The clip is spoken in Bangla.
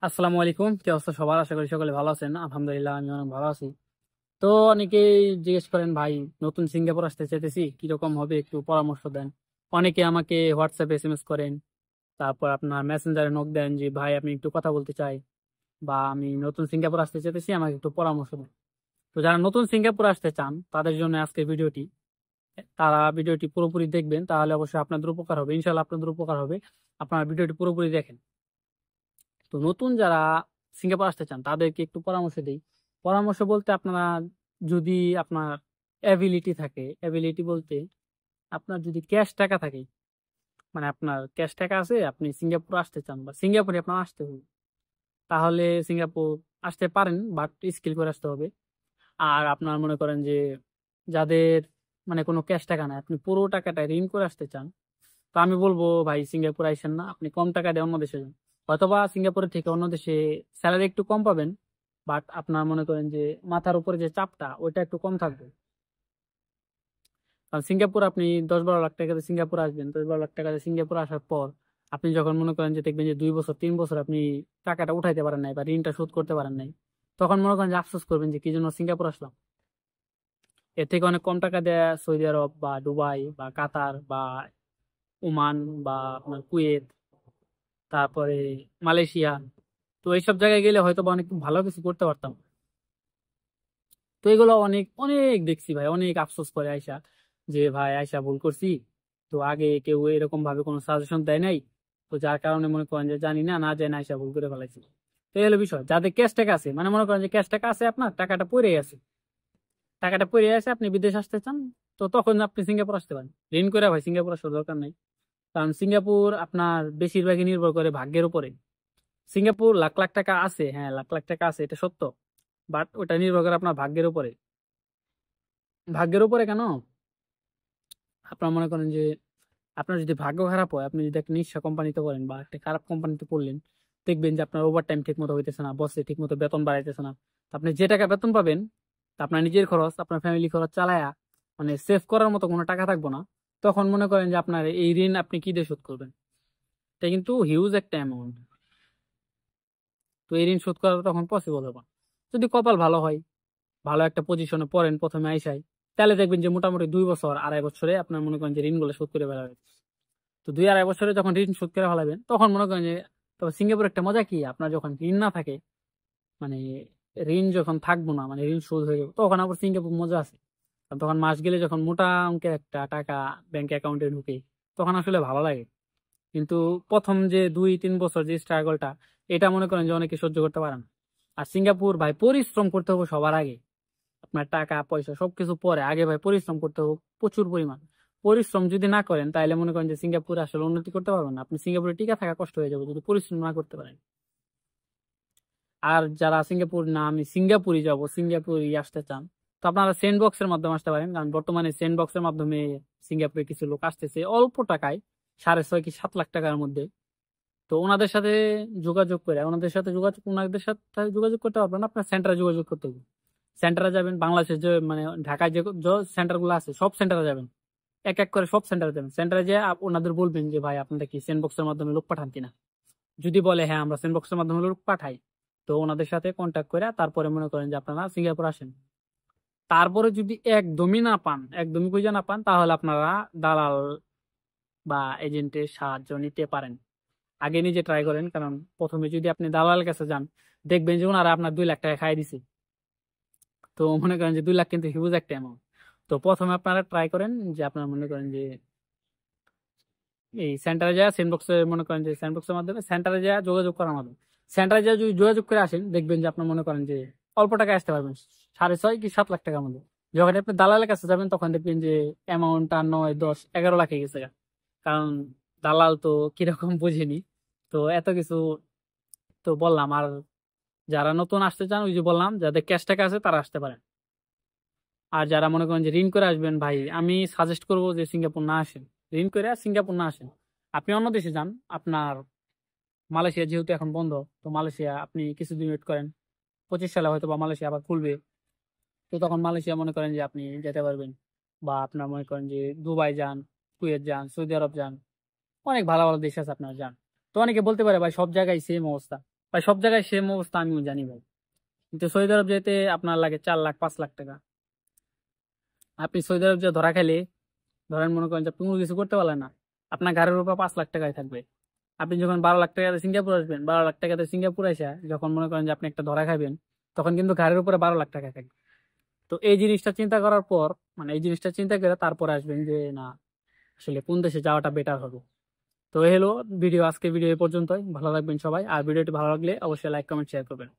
আসসালামু আলাইকুম, কি অবস্থা সবার? আশা করি সকলে ভালো আছেন। আলহামদুলিল্লাহ, আমি অনেক ভালো আছি। তো অনেকেই জিজ্ঞেস করেন, ভাই নতুন সিঙ্গাপুর আসতে চাইতেছি, কিরকম হবে একটু পরামর্শ দেন। অনেকে আমাকে হোয়াটসঅ্যাপে এসএমএস করেন, তারপর আপনার মেসেঞ্জারে নক দেন যে ভাই আমি একটু কথা বলতে চাই, বা আমি নতুন সিঙ্গাপুর আসতে চাইতেছি, আমাকে একটু পরামর্শ দেন। তো যারা নতুন সিঙ্গাপুর আসতে চান তাদের জন্য আজকের ভিডিওটি, তারা ভিডিওটি পুরোপুরি দেখবেন, তাহলে অবশ্যই আপনাদের উপকার হবে, ইনশাল্লাহ আপনাদের উপকার হবে। আপনারা ভিডিওটি পুরোপুরি দেখেন। তো নতুন যারা সিঙ্গাপুর আসতে চান তাদেরকে একটু পরামর্শ দিই। পরামর্শ বলতে, আপনারা যদি আপনার অ্যাবিলিটি থাকে, অ্যাবিলিটি বলতে আপনার যদি ক্যাশ টাকা থাকে, মানে আপনার ক্যাশ টাকা আছে, আপনি সিঙ্গাপুর আসতে চান বা সিঙ্গাপুরে আপনার আসতে হবে, তাহলে সিঙ্গাপুর আসতে পারেন, বাট স্কিল করে আসতে হবে। আর আপনার মনে করেন যে যাদের মানে কোনো ক্যাশ টাকা নাই, আপনি পুরো টাকাটা ঋণ করে আসতে চান, তো আমি বলবো ভাই সিঙ্গাপুর আইসেন না, আপনি কম টাকা দিয়ে অন্য দেশে যান। হয়তোবা সিঙ্গাপুরের থেকে অন্য দেশে স্যালারি একটু কম পাবেন, বাট আপনার মনে করেন যে মাথার উপরে যে চাপটা ওইটা একটু কম থাকবে। কারণ সিঙ্গাপুর আপনি 10-12 লাখ টাকা দিয়ে সিঙ্গাপুর আসবেন, 10-12 লাখ টাকা দিয়ে সিঙ্গাপুর আসার পর আপনি যখন মনে করেন যে দেখবেন যে 2 বছর 3 বছর আপনি টাকাটা উঠাইতে পারেন নাই বা ঋণটা শোধ করতে পারেন নাই, তখন মনে করেন যে আফসোস করবেন যে কি জন্য সিঙ্গাপুর আসলাম। এর থেকে অনেক কম টাকা দেয় সৌদি আরব বা দুবাই বা কাতার বা ওমান বা আপনার কুয়েত, তারপরে মালয়েশিয়া। তো এইসব জায়গায় গেলে হয়তো বা অনেক ভালো কিছু করতে পারতাম। তো এগুলো অনেক অনেক দেখছি ভাই, অনেক আফসোস করে আয়সা, যে ভাই আয়সা ভুল করছি, তো আগে কেউ এরকম ভাবে কোনো সাজেশন দেয় নাই, তো যার কারণে মনে করেন যে জানি না, না জানি না আয়সা ভুল করে ফেলাইছি। তো এই হলো বিষয়। যাদের ক্যাশ টাকা আছে, মানে মনে করেন যে ক্যাশ টাকা আছে, আপনার টাকাটা পড়ে আছে, টাকাটা পড়ে আছে, আপনি বিদেশ আসতে চান, তো তখন আপনি সিঙ্গাপুর আসতে পারেন। ঋণ করে ভাই সিঙ্গাপুর আসার দরকার নাই। কারণ সিঙ্গাপুর আপনার বেশিরভাগই নির্ভর করে ভাগ্যের উপরে। সিঙ্গাপুর লাখ লাখ টাকা আছে, হ্যাঁ লাখ লাখ টাকা আছে, এটা সত্য, বাট ওটা নির্ভর করে আপনার ভাগ্যের উপরে। ভাগ্যের উপরে কেন? আপনার মনে করেন যে আপনার যদি ভাগ্য খারাপ হয়, আপনি যদি একটা নিঃস্ব কোম্পানিতে করেন বা একটা খারাপ কোম্পানিতে করলেন, দেখবেন যে আপনার ওভার টাইম ঠিক মতো হইতেছে না, বসে ঠিক মতো বেতন বাড়াইতেছে না। তা আপনি যে টাকা বেতন পাবেন, তা আপনার নিজের খরচ, আপনার ফ্যামিলি খরচ চালায়া মানে সেভ করার মতো কোনো টাকা থাকবে না। তখন মনে করেন যে আপনার এই ঋণ আপনি কি দিয়ে শোধ করবেন? এটা কিন্তু হিউজ একটা অ্যামাউন্ট। তো এই ঋণ শোধ করা তখন পসিবল হবে না। যদি কপাল ভালো হয়, ভালো একটা পজিশনে পড়েন প্রথমে আইসাই, তাহলে দেখবেন যে মোটামুটি 2 বছর 2.5 বছরে আপনার মনে করেন যে ঋণগুলো শোধ করে ফেলা হবে। তো 2-2.5 বছরে যখন ঋণ শোধ করে ফেলাবেন, তখন মনে করেন যে, তবে সিঙ্গাপুর একটা মজা কি, আপনার যখন ঋণ না থাকে, মানে ঋণ যখন থাকবো না, মানে ঋণ শোধ হয়ে যাবে, তখন আবার সিঙ্গাপুর মজা আছে। কারণ তখন মাস গেলে যখন মোটা অঙ্কের একটা টাকা ব্যাংক অ্যাকাউন্টে ঢুকে, তখন আসলে ভালো লাগে। কিন্তু প্রথম যে 2-3 বছর যে স্ট্রাগলটা, এটা মনে করেন যে অনেকে সহ্য করতে পারে না। আর সিঙ্গাপুর ভাই পরিশ্রম করতে হবে সবার আগে। আপনার টাকা পয়সা সবকিছু পরে, আগে ভাই পরিশ্রম করতে হবে প্রচুর পরিমাণ। পরিশ্রম যদি না করেন, তাহলে মনে করেন যে সিঙ্গাপুরে আসলে উন্নতি করতে পারবেন না। আপনি সিঙ্গাপুরে টিকে থাকা কষ্ট হয়ে যাবে যদি পরিশ্রম না করতে পারেন। আর যারা সিঙ্গাপুর না আমি সিঙ্গাপুরই যাব, সিঙ্গাপুরই আসতে চান, তো আপনারা সেন্ড বক্সের মাধ্যমে আসতে পারেন। কারণ বর্তমানে সেন্ড বক্সের মাধ্যমে সিঙ্গাপুরে কিছু লোক আসতেছে অল্প টাকায়, 6.5 কি 7 লাখ টাকার মধ্যে। তো ওনাদের সাথে যোগাযোগ করে, ওনাদের সাথে যোগাযোগ করতে পারবেন না, আপনার সেন্টারে যোগাযোগ করতে হবে। সেন্টারে যাবেন, বাংলাদেশের যে মানে ঢাকায় যে সেন্টার গুলো আছে সব সেন্টারে যাবেন, এক এক করে সব সেন্টারে যাবেন। সেন্টারে যেয়ে ওনাদের বলবেন যে ভাই আপনারা কি সেন্ডবক্সের মাধ্যমে লোক পাঠান কিনা। যদি বলে হ্যাঁ আমরা সেন্ডবক্সের মাধ্যমে লোক পাঠাই, তো ওনাদের সাথে কন্ট্যাক্ট করে তারপরে মনে করেন যে আপনারা সিঙ্গাপুর আসেন। তারপরে যদি একদমই না পান, একদমই খুঁজে না পান, তাহলে আপনারা দালাল বা এজেন্টের সাহায্য নিতে পারেন। আগে নিজে ট্রাই করেন, কারণ প্রথমে যদি আপনি দালালের কাছে যান, দেখবেন যে ওনারা আপনার 2 লাখ টাকা খাই দিছে। তো মনে করেন যে 2 লাখ কিন্তু হিউজ একটা অ্যামাউন্ট। তো প্রথমে আপনারা ট্রাই করেন যে আপনারা মনে করেন যে এই সেন্টারে যায়, সেন্ডবক্সে মনে করেন যে স্যান্ডবক্সের মাধ্যমে সেন্টারে যায় যোগাযোগ করার মাধ্যমে, সেন্টারে যায় যদি যোগাযোগ করে আসেন, দেখবেন যে আপনার মনে করেন যে অল্প টাকায় আসতে পারবেন, 6.5 কি 7 লাখ টাকার মধ্যে। যখন আপনি দালালের কাছে যাবেন, তখন দেখবেন যে অ্যামাউন্টটা 9-10-11 লাখে গেছে গা। কারণ দালাল তো কিরকম বুঝিনি। তো এত কিছু তো বললাম। আর যারা নতুন আসতে চান, ওই যে বললাম, যাদের ক্যাশ টাকা আছে তারা আসতে পারেন। আর যারা মনে করেন যে ঋণ করে আসবেন, ভাই আমি সাজেস্ট করবো যে সিঙ্গাপুর না আসেন। ঋণ করে আর সিঙ্গাপুর না আসেন, আপনি অন্য দেশে যান। আপনার মালয়েশিয়া যেহেতু এখন বন্ধ, তো মালয়েশিয়া আপনি কিছুদিন ওয়েট করেন, 25 সালে হয়তো বা মালয়েশিয়া আবার খুলবে। তো তখন মালয়েশিয়া মনে করেন যে আপনি যেতে পারবেন। বা আপনার মনে করেন যে দুবাই যান, কুয়েত যান, সৌদি আরব যান, অনেক ভালো ভালো দেশ আছে, আপনারা যান। তো অনেকে বলতে পারে ভাই সব জায়গায় সেম অবস্থা। ভাই সব জায়গায় সেম অবস্থা আমিও জানি ভাই, কিন্তু সৌদি আরব যেতে আপনার লাগে 4 লাখ 5 লাখ টাকা। আপনি সৌদি আরব যে ধরা খাইলে, ধরেন মনে করেন যে আপনি কোনো কিছু করতে পারলেন না, আপনার গাড়ির উপর 5 লাখ টাকায় থাকবে। আপনি যখন 12 লাখ টাকাতে সিঙ্গাপুর আসবেন, 12 লাখ টাকাতে সিঙ্গাপুর আসা যখন মনে করেন যে আপনি একটা ধরা খাবেন, তখন কিন্তু গাড়ির উপরে 12 লাখ টাকা থাকবে। তো এই জিনিসটা চিন্তা করার পর, মানে এই জিনিসটা চিন্তা করে তারপরে আসবেন যে না, আসলে কোন দেশে যাওয়াটা বেটার হবে। তো এই হলো ভিডিও, আজকে ভিডিও এই পর্যন্তই। ভালো লাগবেন সবাই, আর ভিডিওটি ভালো লাগলে অবশ্যই লাইক কমেন্ট শেয়ার করবেন।